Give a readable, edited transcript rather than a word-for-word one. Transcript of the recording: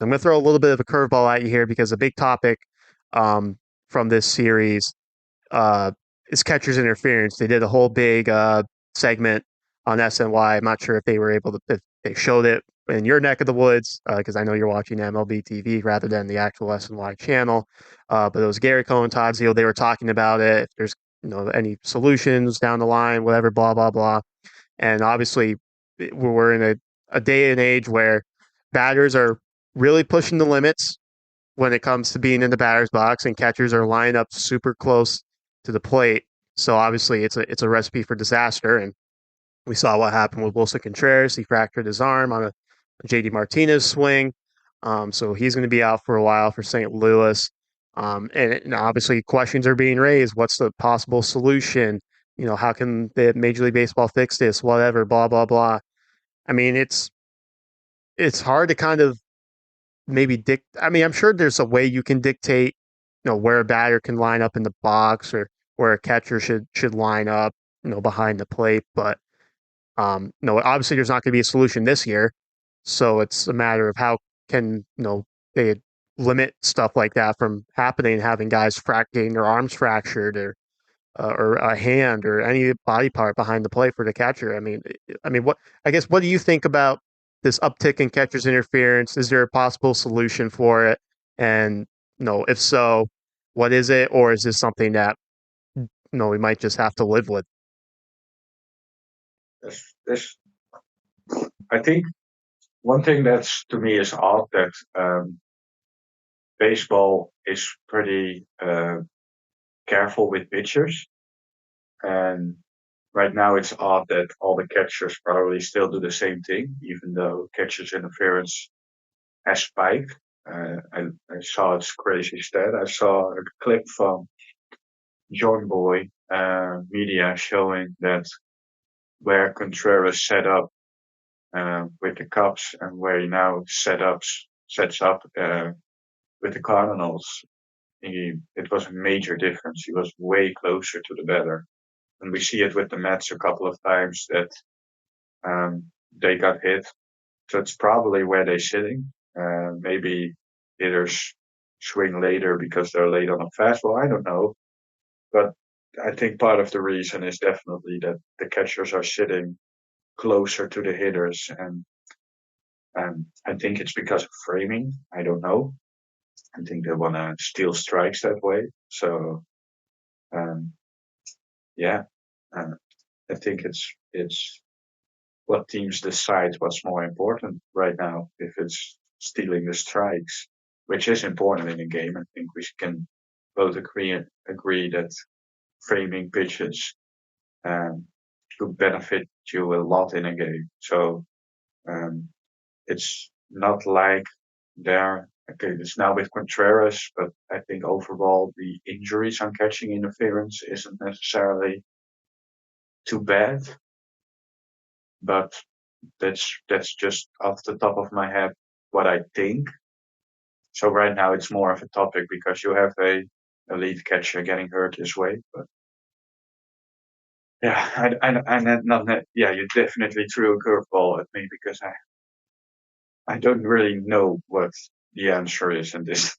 I'm going to throw a little bit of a curveball at you here because a big topic um, from this series uh, is catcher's interference. They did a whole big segment on SNY. I'm not sure if they were able to, if they showed it in your neck of the woods, because I know you're watching MLB TV rather than the actual SNY channel. But it was Gary Cohen, Todd Zeal. They were talking about it. If there's any solutions down the line, whatever, blah blah blah. And obviously, we're in a day and age where batters are really pushing the limits when it comes to being in the batter's box, and catchers are lined up super close to the plate. So obviously, it's a recipe for disaster. And we saw what happened with Wilson Contreras. He fractured his arm on a JD Martinez swing. So he's going to be out for a while for St. Louis. And obviously, questions are being raised. What's the possible solution? How can the Major League Baseball fix this? Whatever, blah blah blah. I mean, it's hard to kind of maybe I mean, I'm sure there's a way you can dictate, where a batter can line up in the box or where a catcher should line up, behind the plate. But no, obviously there's not going to be a solution this year. So it's a matter of how can they limit stuff like that from happening, having guys getting their arms fractured or a hand or any body part behind the plate for the catcher. I mean, what I guess what do you think about this uptick in catcher's interference? Is there a possible solution for it? And no, if so, what is it, or is this something that we might just have to live with? This, I think one thing that's to me is odd that baseball is pretty careful with pitchers, and right now it's odd that all the catchers probably still do the same thing, even though catcher's interference has spiked. I saw its crazy stat. I saw a clip from John Boy media showing that where Contreras set up with the Cubs and where he now sets up with the Cardinals, it was a major difference. He was way closer to the batter, and we see it with the Mets a couple of times that they got hit. So it's probably where they're sitting. Maybe hitters swing later because they're late on a fastball. I don't know, but I think part of the reason is definitely that the catchers are sitting closer to the hitters, and I think it's because of framing. I don't know. I think they want to steal strikes that way. So um, yeah, uh, I think it's what teams decide what's more important right now. If it's stealing the strikes, which is important in a game, I think we can both agree that framing pitches um, could benefit you a lot in a game. So um, it's not like they're okay. It's now with Contreras, but I think overall the injuries on catching interference isn't necessarily too bad. But that's just off the top of my head what I think. So right now it's more of a topic because you have a elite catcher getting hurt this way. But yeah, yeah, you definitely threw a curveball at me because I don't really know what the answer is in this.